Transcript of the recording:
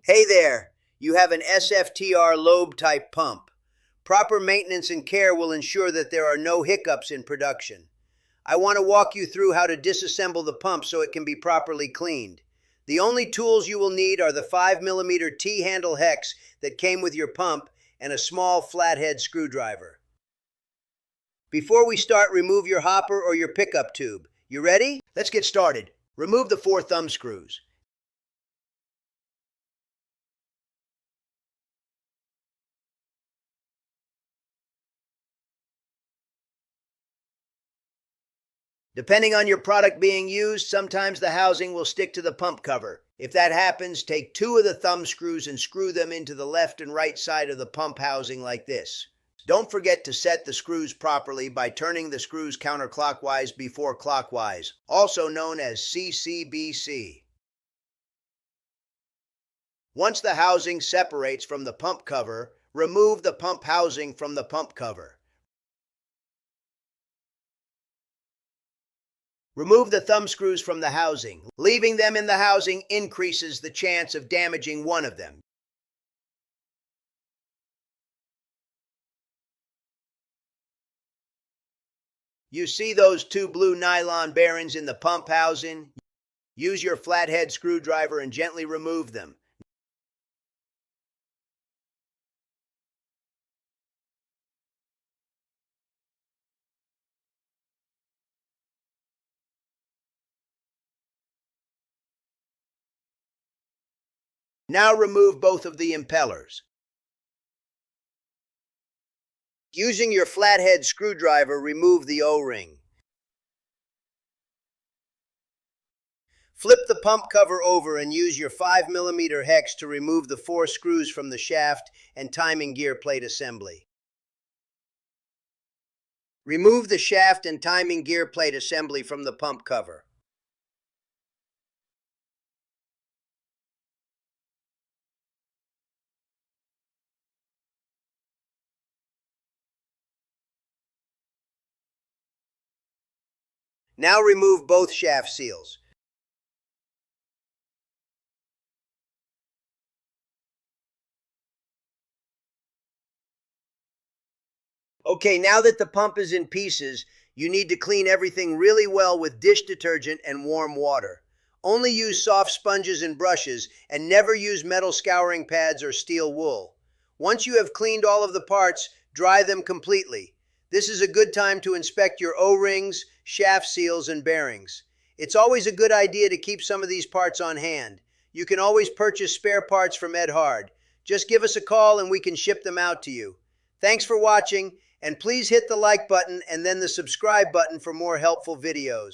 Hey there, you have an SFTR Lobe type pump. Proper maintenance and care will ensure that there are no hiccups in production. I want to walk you through how to disassemble the pump so it can be properly cleaned. The only tools you will need are the 5mm T-handle hex that came with your pump and a small flathead screwdriver. Before we start, remove your hopper or your pickup tube. You ready? Let's get started. Remove the 4 thumb screws. Depending on your product being used, sometimes the housing will stick to the pump cover. If that happens, take 2 of the thumb screws and screw them into the left and right side of the pump housing like this. Don't forget to set the screws properly by turning the screws counterclockwise before clockwise, also known as CCBC. Once the housing separates from the pump cover, remove the pump housing from the pump cover. Remove the thumb screws from the housing. Leaving them in the housing increases the chance of damaging one of them. You see those 2 blue nylon bearings in the pump housing? Use your flathead screwdriver and gently remove them. Now remove both of the impellers. Using your flathead screwdriver, remove the O-ring. Flip the pump cover over and use your 5mm hex to remove the 4 screws from the shaft and timing gear plate assembly. Remove the shaft and timing gear plate assembly from the pump cover. Now remove both shaft seals. Okay, now that the pump is in pieces, you need to clean everything really well with dish detergent and warm water. Only use soft sponges and brushes, and never use metal scouring pads or steel wool. Once you have cleaned all of the parts, dry them completely. This is a good time to inspect your O-rings, shaft seals, and bearings. It's always a good idea to keep some of these parts on hand. You can always purchase spare parts from Edhard. Just give us a call and we can ship them out to you. Thanks for watching, and please hit the like button and then the subscribe button for more helpful videos.